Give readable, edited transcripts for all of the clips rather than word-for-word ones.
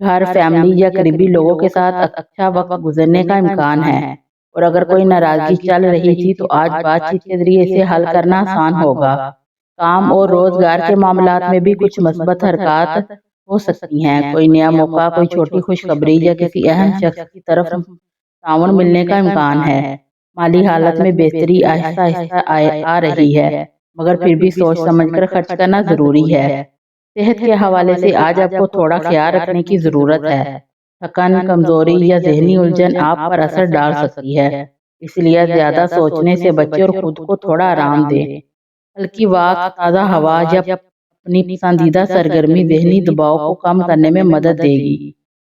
گھر، فیملی یا قریبی لوگوں کے ساتھ اچھا وقت گزرنے کا امکان ہے، اور اگر کوئی ناراضگی چل رہی تھی تو آج بات چیت کے ذریعے اسے حل کرنا آسان ہوگا۔ کام اور روزگار کے معاملات میں بھی کچھ مثبت حرکات ہو سکتی ہیں۔ کوئی نیا موقع، کوئی چھوٹی خوشخبری یا کسی اہم شخص کی طرف تعاون ملنے کا امکان ہے۔ مالی حالت میں بہتری آہستہ آہستہ آ رہی ہے، مگر پھر بھی سوچ سمجھ کر خرچ کرنا ضروری ہے۔ صحت کے حوالے سے آج آپ کو تھوڑا خیال رکھنے کی ضرورت ہے۔ تھکن، کمزوری یا ذہنی الجھن آپ پر اثر ڈال سکتی ہے، اس لیے زیادہ سوچنے سے بچیں اور خود کو تھوڑا آرام دیں۔ ہلکی واک، تازہ ہوا یا اپنی پسندیدہ سرگرمی ذہنی دباؤ کو کم کرنے میں مدد دے گی۔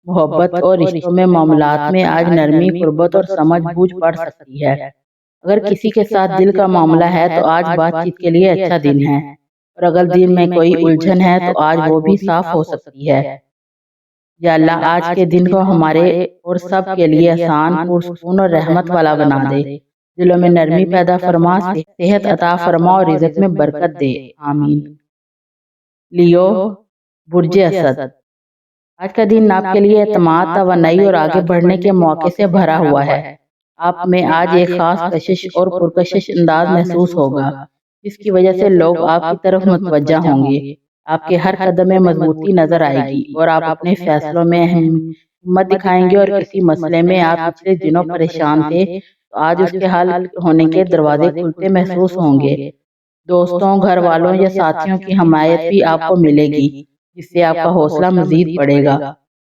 محبت اور رشتوں میں معاملات میں آج نرمی، قربت اور سمجھ بوجھ بڑھ سکتی ہے۔ اگر کسی کے ساتھ دل کا معاملہ ہے تو آج بات چیت کے لیے اچھا دن ہے، اور اگر دل میں کوئی الجھن ہے تو آج وہ بھی صاف ہو سکتی ہے۔ یا اللہ آج کے دن کو ہمارے اور سب کے لیے آسان، پرسکون اور رحمت والا بنا دے۔ دلوں میں نرمی پیدا فرما، صحت عطا فرما اور رزق میں برکت دے، آمین۔ لیو، برج اسد۔ آج کا دن آپ کے لیے اعتماد، توانائی اور آگے بڑھنے کے موقع سے بھرا ہوا ہے۔ آپ میں آج ایک خاص کشش اور پرکشش انداز محسوس ہوگا، جس کی وجہ سے لوگ آپ کی طرف متوجہ ہوں گے۔ آپ کے ہر قدم میں مضبوطی نظر آئے گی، اور آپ اپنے فیصلوں میں ہمت دکھائیں گے۔ اور کسی مسئلے میں آپ پچھلے دنوں پریشان تھے تو آج اس کے حل ہونے کے دروازے کھلتے محسوس ہوں گے۔ دوستوں، گھر والوں یا ساتھیوں کی حمایت بھی آپ کو ملے گی، جس سے آپ کا حوصلہ مزید بڑھے گا۔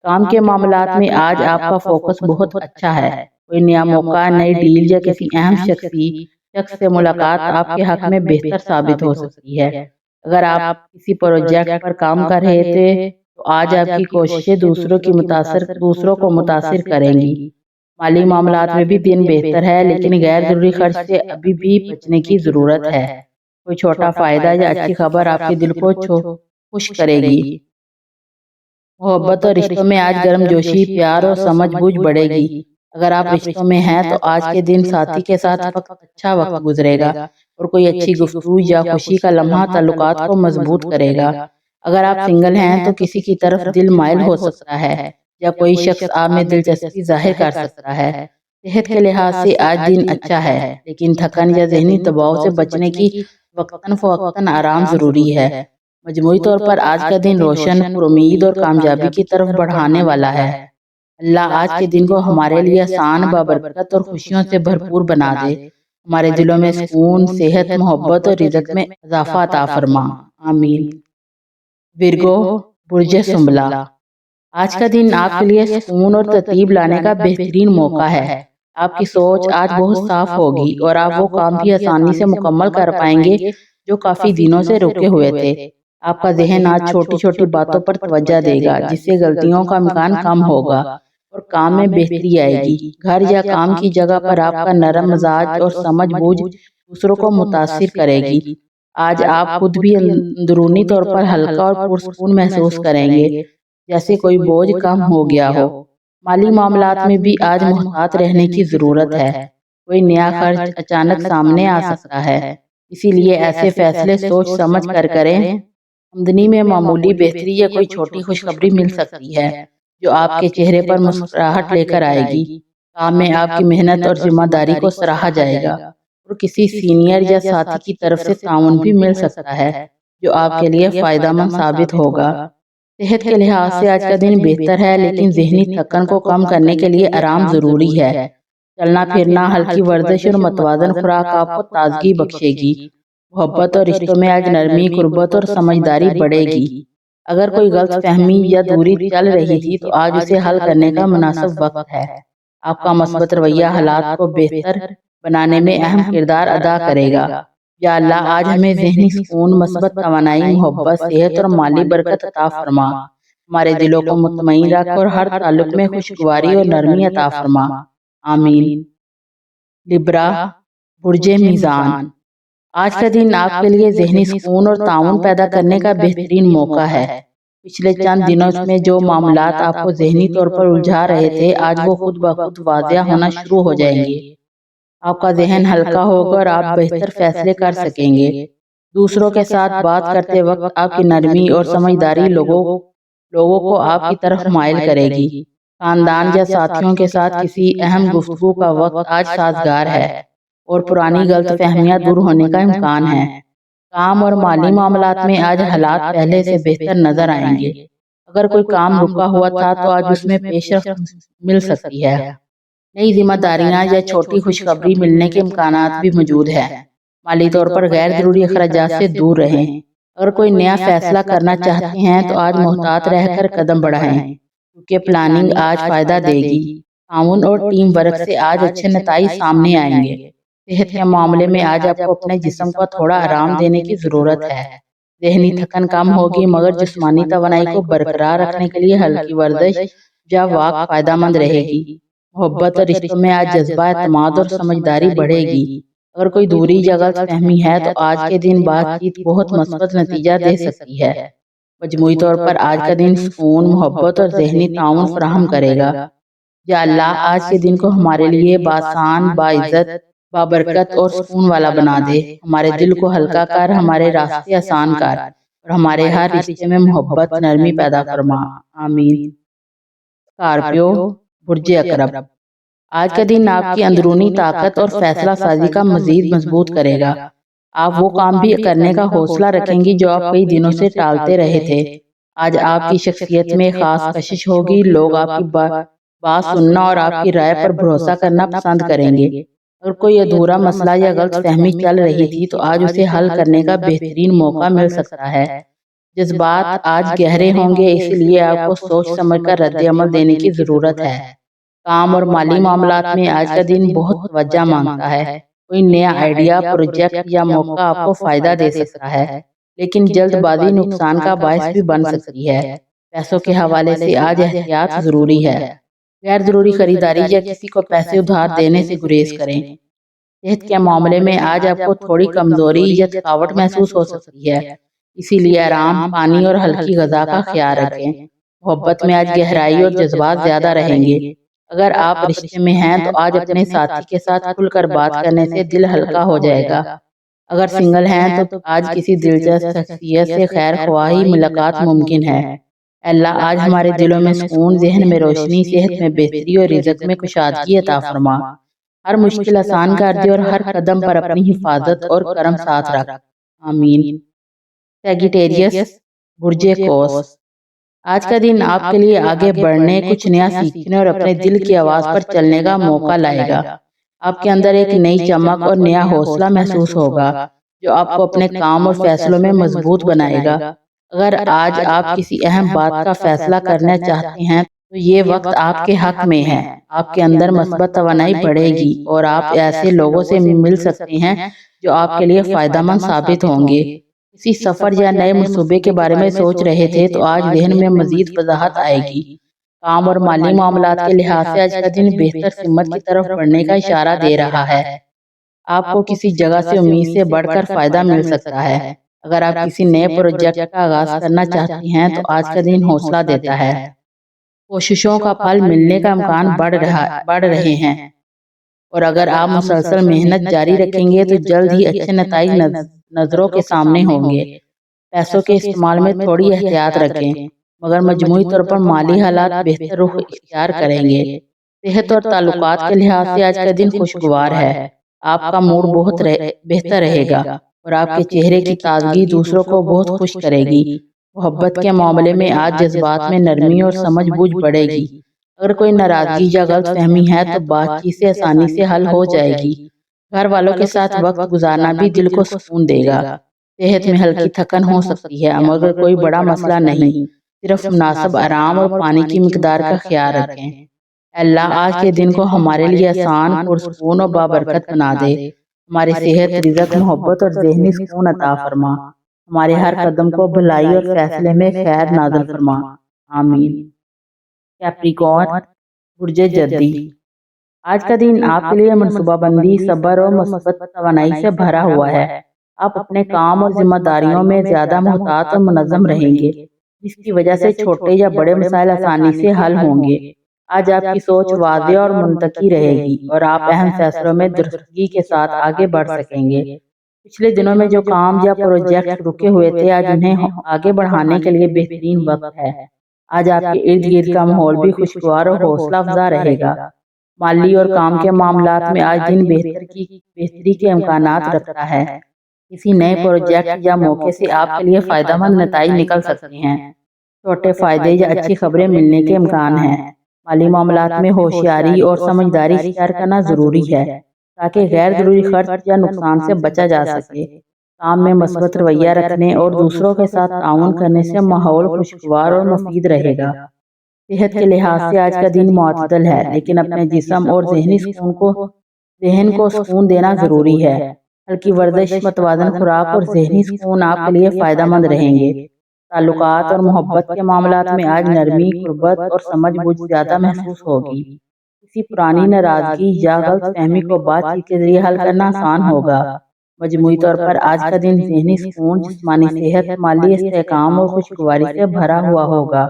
کام کے معاملات میں آج آپ کا فوکس بہت اچھا ہے۔ کوئی نیا موقع، نئی ڈیل یا کسی اہم شخص سے ملاقات آپ کے حق میں بہتر ثابت ہو سکتی ہے۔ اگر آپ کسی پروجیکٹ پر کام کر رہے تھے تو آج آپ کی کوششیں دوسروں کو متاثر کریں گی۔ مالی معاملات میں بھی دن بہتر ہے، لیکن غیر ضروری خرچ سے ابھی بھی بچنے کی ضرورت ہے۔ کوئی چھوٹا فائدہ یا اچھی خبر آپ کے دل کو خوش کرے گی۔ محبت اور رشتوں میں آج گرم جوشی، پیار اور سمجھ بوجھ بڑھے گی۔ اگر آپ رشتوں میں ہیں تو آج کے دن ساتھی کے ساتھ اچھا وقت گزرے گا، اور کوئی اچھی گفتگو یا خوشی کا لمحہ تعلقات کو مضبوط کرے گا۔ اگر آپ سنگل ہیں تو کسی کی طرف دل مائل ہو سکتا ہے، یا کوئی شخص آپ میں دلچسپی ظاہر کر سکتا ہے۔ صحت کے لحاظ سے آج دن اچھا ہے، لیکن تھکن یا ذہنی دباؤ سے بچنے کی وقتاً فوقتاً آرام ضروری ہے۔ مجموعی طور پر آج کا دن روشن، پرامید اور کامیابی کی طرف بڑھانے والا ہے۔ اللہ آج کے دن کو ہمارے لیے آسان، بابرکت اور خوشیوں سے بھرپور بنا دے۔ ہمارے دلوں میں سکون، صحت، محبت اور رزق میں اضافہ عطا فرما، آمین۔ ورگو، برج سنبلا۔ آج کا دن آپ کے لیے سکون اور ترتیب لانے کا بہترین موقع ہے۔ آپ کی سوچ آج بہت صاف ہوگی، اور آپ وہ کام بھی آسانی سے مکمل کر پائیں گے جو کافی دنوں سے رکے ہوئے تھے۔ آپ کا ذہن آج چھوٹی چھوٹی باتوں پر توجہ دے گا، جس سے غلطیوں کا امکان کم ہوگا اور کام میں بہتری آئے گی۔ گھر یا کام کی جگہ پر آپ کا نرم مزاج اور سمجھ بوجھ دوسروں کو متاثر کرے گی۔ آج آپ خود بھی اندرونی طور پر ہلکا اور پرسکون محسوس کریں گے، جیسے کوئی بوجھ کم ہو گیا ہو۔ مالی معاملات میں بھی آج محتاط رہنے کی ضرورت ہے۔ کوئی نیا خرچ اچانک سامنے آ سکتا ہے، اسی لیے ایسے فیصلے سوچ سمجھ کر کریں۔ آمدنی میں معمولی بہتری یا کوئی چھوٹی خوشخبری مل سکتی ہے، جو آپ کے چہرے پر مسکراہٹ لے کر آئے گی۔ کام میں آپ کی محنت اور ذمہ داری کو سراہا جائے گا، اور کسی سینئر یا ساتھی کی طرف سے تعاون بھی مل سکتا ہے، جو آپ کے لیے فائدہ مند ثابت ہوگا۔ صحت کے لحاظ سے آج کا دن بہتر ہے، لیکن ذہنی تھکن کو کم کرنے کے لیے آرام ضروری ہے۔ چلنا پھرنا، ہلکی ورزش اور متوازن خوراک آپ کو تازگی بخشے گی۔ محبت اور رشتوں میں آج نرمی، قربت اور سمجھداری بڑھے گی۔ اگر کوئی غلط فہمی یا دوری چل رہی تھی تو آج اسے حل کرنے کا مناسب وقت ہے۔ آپ کا مثبت رویہ حالات کو بہتر بنانے میں اہم کردار ادا کرے گا۔ یا اللہ آج ہمیں ذہنی سکون، مثبت توانائی، محبت، صحت اور مالی برکت عطا فرما۔ ہمارے دلوں کو مطمئن رکھ اور ہر تعلق میں خوشگواری اور نرمی عطا فرما، آمین۔ لبرا، برج میزان۔ آج کا دن آپ کے لیے ذہنی سکون اور تعاون پیدا کرنے کا بہترین موقع ہے۔ پچھلے چند دنوں میں جو معاملات آپ کو ذہنی طور پر الجھا رہے تھے، آج وہ خود بخود واضح ہونا شروع ہو جائیں گے۔ آپ کا ذہن ہلکا ہوگا اور آپ بہتر فیصلے کر سکیں گے۔ دوسروں کے ساتھ بات کرتے وقت آپ کی نرمی اور سمجھداری لوگوں کو آپ کی طرف مائل کرے گی۔ خاندان یا ساتھیوں کے ساتھ کسی اہم گفتگو کا وقت آج سازگار ہے اور پرانی غلط فہمیاں دور ہونے کا امکان ہے۔ کام اور مالی معاملات میں آج حالات پہلے سے بہتر نظر آئیں گے۔ اگر کوئی کام رکا ہوا تھا تو آج اس میں پیش رفت مل سکتی ہے۔ نئی ذمہ داریاں یا چھوٹی خوشخبری ملنے کے امکانات بھی موجود ہیں۔ مالی طور پر غیر ضروری اخراجات سے دور رہیں۔ اگر کوئی نیا فیصلہ کرنا چاہتے ہیں تو آج محتاط رہ کر قدم بڑھائیں، کیونکہ پلاننگ آج فائدہ دے گی۔ تعاون اور ٹیم ورک سے آج اچھے نتائج سامنے آئیں گے۔ صحت کے معاملے میں آج آپ کو اپنے جسم کو تھوڑا آرام دینے کی ضرورت ہے۔ ذہنی تھکن کم ہوگی، مگر جسمانی توانائی کو برقرار رکھنے کے لیے ہلکی ورزش یا واک فائدہ مند رہے گی۔ محبت اور رشتوں میں آج جذبہ اعتماد اور سمجھداری بڑھے گی۔ اگر کوئی دوری یا غلط فہمی ہے تو آج کے دن بات چیت بہت مثبت نتیجہ دے سکتی ہے۔ مجموعی طور پر آج کا دن سکون، محبت اور ذہنی تعاون فراہم کرے گا۔ یا اللہ آج کے دن کو ہمارے لیے بآسان، باعزت، بابرکت اور سکون والا بنا دے۔ ہمارے دل کو ہلکا کر، ہمارے راستے آسان کر اور ہمارے ہر رشتے میں محبت، نرمی پیدا فرما۔ آمین۔ اسکارپیو، برج عقرب، آج کا دن آپ کی اندرونی طاقت اور فیصلہ سازی کا مزید مضبوط کرے گا۔ آپ وہ کام بھی کرنے کا حوصلہ رکھیں گی جو آپ کئی دنوں سے ٹالتے رہے تھے۔ آج آپ کی شخصیت میں خاص کشش ہوگی، لوگ آپ کی بات سننا اور آپ کی رائے پر بھروسہ کرنا پسند کریں گے۔ اگر کوئی ادھورا مسئلہ یا غلط فہمی چل رہی تھی تو آج اسے حل کرنے کا بہترین موقع مل سکتا ہے۔ جذبات آج گہرے ہوں گے، اس لیے آپ کو سوچ سمجھ کر رد عمل دینے کی ضرورت ہے۔ کام اور مالی معاملات میں آج کا دن بہت توجہ مانگتا ہے۔ کوئی نیا آئیڈیا، پروجیکٹ یا موقع آپ کو فائدہ دے سکتا ہے، لیکن جلد بازی نقصان کا باعث بھی بن سکتی ہے۔ پیسوں کے حوالے سے آج احتیاط ضروری ہے۔ غیر ضروری خریداری یا کسی کو پیسے ادھار دینے سے گریز کریں۔ صحت کے معاملے میں آج آپ کو تھوڑی کمزوری یا تھکاوٹ محسوس ہو سکتی ہے، اسی لیے آرام، پانی اور ہلکی غذا کا خیال رکھیں۔ محبت میں آج گہرائی اور جذبات زیادہ رہیں گے۔ اگر آپ رشتے میں ہیں تو آج اپنے ساتھی کے ساتھ کھل کر بات کرنے سے دل ہلکا ہو جائے گا۔ اگر سنگل ہیں تو آج کسی دلچسپ شخصیت سے خیر خواہی ملاقات ممکن ہے۔ اللہ آج ہمارے دلوں میں سکون، ذہن میں روشنی، صحت میں بہتری اور رزق میں کشادگی عطا فرما۔ ہر مشکل آسان کر دے اور ہر قدم پر اپنی حفاظت اور کرم ساتھ رکھ۔ آمین۔ سیگیٹیریس، برج قوس، آج کا دن آپ کے لیے آگے بڑھنے، کچھ نیا سیکھنے اور اپنے دل کی آواز پر چلنے کا موقع لائے گا۔ آپ کے اندر ایک نئی چمک اور نیا حوصلہ محسوس ہوگا جو آپ کو اپنے کام اور فیصلوں میں مضبوط بنائے گا۔ اگر آج آپ کسی اہم بات کا فیصلہ کرنا چاہتے ہیں تو یہ وقت آپ کے حق میں ہے۔ آپ کے اندر مثبت توانائی بڑھے گی اور آپ ایسے لوگوں سے مل سکتے ہیں جو آپ کے لیے فائدہ مند ثابت ہوں گے۔ کسی سفر یا نئے منصوبے کے بارے میں سوچ رہے تھے تو آج ذہن میں مزید وضاحت آئے گی۔ کام اور مالی معاملات کے لحاظ سے آج کا دن بہتر سمت کی طرف بڑھنے کا اشارہ دے رہا ہے۔ آپ کو کسی جگہ سے امید سے بڑھ کر فائدہ مل سکتا ہے۔ اگر آپ کسی نئے پروجیکٹ کا آغاز کرنا چاہتی ہیں تو آج کا دن حوصلہ دیتا ہے۔ کوششوں کا پھل ملنے کا امکان بڑھ رہے ہیں، اور اگر آپ مسلسل محنت جاری رکھیں گے تو جلد ہی اچھے نتائج نظروں کے سامنے ہوں گے۔ پیسوں کے استعمال میں تھوڑی احتیاط رکھیں، مگر مجموعی طور پر مالی حالات بہتر رخ اختیار کریں گے۔ صحت اور تعلقات کے لحاظ سے آج کا دن خوشگوار ہے۔ آپ کا موڈ بہت بہتر رہے گا اور آپ کے چہرے کی تازگی دوسروں کو بہت خوش کرے گی۔ محبت کے معاملے میں آج جذبات میں نرمی اور سمجھ بوجھ بڑھے گی۔ اگر کوئی ناراضگی یا غلط فہمی ہے تو بات چیت سے آسانی سے حل ہو جائے گی۔ گھر والوں کے ساتھ وقت گزارنا بھی دل کو سکون دے گا۔ صحت میں ہلکی تھکن ہو سکتی ہے، مگر کوئی بڑا مسئلہ نہیں، صرف مناسب آرام اور پانی کی مقدار کا خیال رکھیں۔ اللہ آج کے دن کو ہمارے لیے آسان، پرسکون اور بابرکت بنا دے۔ ہماری صحت، رزق، محبت اور ذہنی سکون عطا فرما۔ ہمارے ہر قدم کو بھلائی اور فیصلے میں خیر نازل فرما۔ آمین۔ کیپریکارن، برج جدی، آج کا دن آپ کے لیے منصوبہ بندی، صبر اور مثبت توانائی سے بھرا ہوا ہے۔ آپ اپنے کام اور ذمہ داریوں میں زیادہ محتاط اور منظم رہیں گے، جس کی وجہ سے چھوٹے یا بڑے مسائل آسانی سے حل ہوں گے۔ آج آپ کی سوچ واضح اور منطقی رہے گی اور آپ اہم فیصلوں میں درستگی کے ساتھ آگے بڑھ سکیں گے۔ پچھلے دنوں میں جو کام یا پروجیکٹ رکے ہوئے تھے، آج انہیں آگے بڑھانے کے لیے بہترین وقت ہے۔ آج آپ کے ارد گرد کا ماحول بھی خوشگوار اور حوصلہ افزا رہے گا۔ مالی اور کام کے معاملات میں آج دن بہتری کے امکانات رکھتا ہے۔ کسی نئے پروجیکٹ یا موقع سے آپ کے لیے فائدہ مند نتائج نکل سکتے ہیں۔ چھوٹے فائدے یا اچھی خبریں ملنے کے امکان ہیں۔ مالی معاملات میں ہوشیاری اور سمجھداری اختیار کرنا ضروری ہے تاکہ غیر ضروری خرچ یا نقصان سے بچا جا سکے۔ کام میں مثبت رویہ رکھنے اور دوسروں کے ساتھ تعاون کرنے سے ماحول خوشگوار اور مفید رہے گا۔ صحت کے لحاظ سے آج کا دن معتدل ہے، لیکن اپنے جسم اور ذہن کو سکون دینا ضروری ہے۔ ہلکی ورزش، متوازن خوراک اور ذہنی سکون آپ کے لیے فائدہ مند رہیں گے۔ تعلقات اور محبت کے معاملات میں آج نرمی، قربت اور سمجھ بوجھ زیادہ محسوس ہوگی۔ کسی پرانی ناراضگی یا غلط فہمی کو بات چیت کے ذریعے حل کرنا آسان ہوگا۔ مجموعی طور پر آج کا دن ذہنی سکون، جسمانی صحت، مالی استحکام اور خوشگواری سے بھرا ہوا ہوگا۔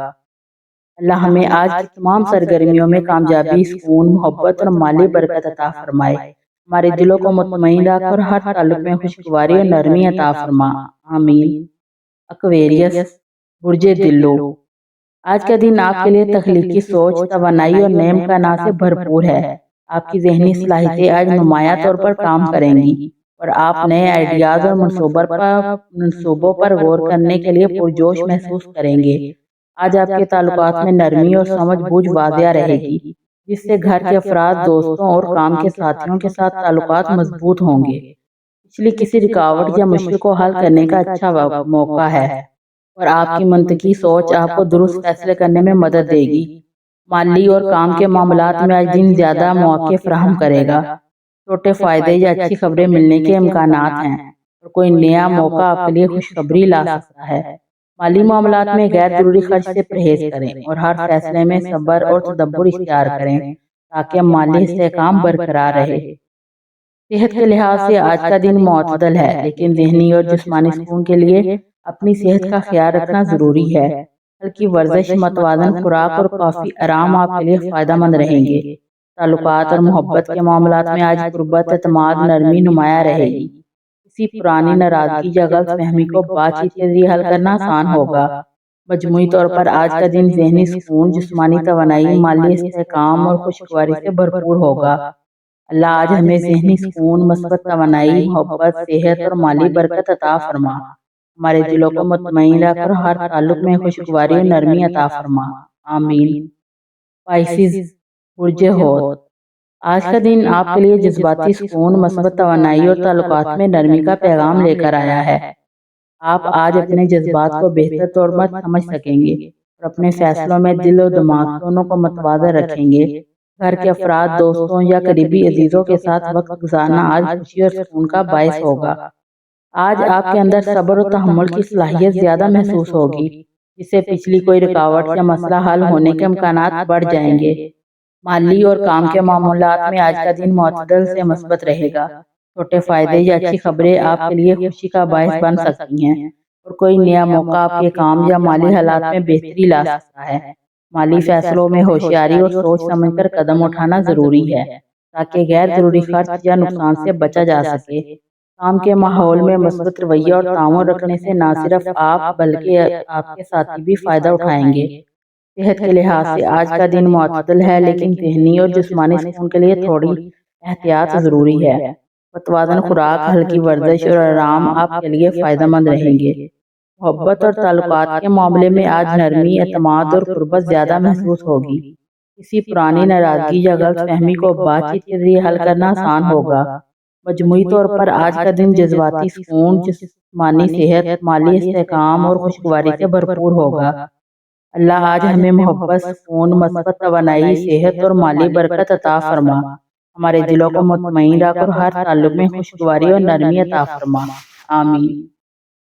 اللہ ہمیں آج کی تمام سرگرمیوں میں کامیابی، سکون، محبت اور مالی برکت عطا فرمائے۔ ہمارے دلوں کو مطمئن رکھ اور ہر تعلق میں خوشگواری اور نرمی عطا فرما۔ آمین۔ ایکویریس، برج دلو، آج کا دن آپ کے لیے تخلیقی سوچ، توانائی اور نئے امکانات سے بھرپور ہے۔ آپ کی ذہنی صلاحیتیں آج نمایاں طور پر کام کریں گی اور آپ نئے آئیڈیاز اور منصوبوں پر غور کرنے کے لیے پرجوش محسوس کریں گے۔ آج آپ کے تعلقات میں نرمی اور سمجھ بوجھ واضح رہے گی، جس سے گھر کے افراد، دوستوں اور کام کے ساتھیوں کے ساتھ تعلقات مضبوط ہوں گے۔ پچھلی کسی رکاوٹ یا مشکل کو حل کرنے کا اچھا موقع ہے اور آپ کی منطقی سوچ آپ کو درست فیصلے کرنے میں مدد دے گی۔ مالی اور کام کے معاملات میں آج دن زیادہ مواقع فراہم کرے گا۔ چھوٹے فائدے یا اچھی خبریں ملنے کے امکانات ہیں اور کوئی نیا موقع آپ کے لیے خوشخبری لا سکتا ہے۔ مالی معاملات میں غیر ضروری خرچ سے پرہیز کریں اور ہر فیصلے میں صبر اور تدبر اختیار کریں تاکہ مالی استحکام برقرار رہے۔ صحت کے لحاظ سے آج کا دن معتدل ہے، لیکن ذہنی اور جسمانی سکون کے لیے اپنی صحت کا خیال رکھنا ضروری ہے۔ ہلکی ورزش، متوازن خوراک اور کافی آرام آپ کے لیے فائدہ مند رہیں گے۔ تعلقات اور محبت کے معاملات میں آج قربت، اعتماد، نرمی نمایاں رہے گی۔ کسی پرانی ناراضگی یا غلط فہمی کو بات چیت کے ذریعے حل کرنا آسان ہوگا۔ مجموعی طور پر آج کا دن ذہنی سکون، جسمانی توانائی، مالی استحکام اور خوشگواری سے بھرپور ہوگا۔ اللہ آج ہمیں ذہنی سکون، مثبت توانائی، محبت، صحت اور مالی برکت عطا فرما۔ ہمارے دلوں کو مطمئن رکھ اور ہر تعلق میں خوشگواری اور نرمی عطا فرما۔ آمین۔ پائسیز، برج حوت، آج کا دن آپ کے لیے جذباتی سکون، مثبت توانائی اور تعلقات میں نرمی کا پیغام لے کر آیا ہے۔ آپ آج اپنے جذبات کو بہتر طور پر سمجھ سکیں گے اور اپنے فیصلوں میں دل و دماغ دونوں کو متوازن رکھیں گے۔ گھر کے افراد، دوستوں یا قریبی عزیزوں کے ساتھ وقت گزارنا آج خوشی اور سکون کا باعث ہوگا۔ آج آپ کے اندر صبر و تحمل کی صلاحیت زیادہ محسوس ہوگی، جس سے پچھلی کوئی رکاوٹ یا مسئلہ حل ہونے کے امکانات بڑھ جائیں گے۔ مالی اور کام کے معاملات میں آج کا دن معتدل سے مثبت رہے گا۔ چھوٹے فائدے یا اچھی خبریں آپ کے لیے خوشی کا باعث بن سکتی ہیں اور کوئی نیا موقع آپ کے کام یا مالی حالات میں بہتری لا سکتا ہے۔ مالی فیصلوں میں ہوشیاری اور سوچ سمجھ کر قدم اٹھانا ضروری ہے تاکہ غیر ضروری خرچ یا نقصان سے بچا جا سکے۔ کام کے ماحول میں مثبت رویہ اور تعاون رکھنے سے نہ صرف آپ بلکہ آپ کے ساتھی بھی فائدہ اٹھائیں گے۔ صحت کے لحاظ سے آج کا دن معتدل ہے، لیکن ذہنی اور جسمانی سکون کے لیے تھوڑی احتیاط ضروری ہے۔ متوازن خوراک، ہلکی ورزش اور آرام آپ کے لیے فائدہ مند رہیں گے۔ محبت اور تعلقات کے معاملے میں آج نرمی، اعتماد اور قربت زیادہ محسوس ہوگی۔ کسی پرانی ناراضگی یا غلط فہمی کو بات چیت کے ذریعے حل کرنا آسان ہوگا۔ مجموعی طور پر آج کا دن جذباتی سکون، جسمانی صحت، مالی استحکام اور خوشگواری سے بھرپور ہوگا۔ اللہ آج ہمیں محبت، سکون، مثبت توانائی، صحت اور مالی برکت عطا فرما۔ ہمارے دلوں کو مطمئن رکھ اور ہر تعلق میں خوشگواری اور نرمی عطا فرما۔ آمین۔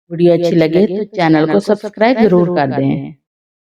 ویڈیو اچھی لگے تو چینل کو سبسکرائب ضرور کر دیں۔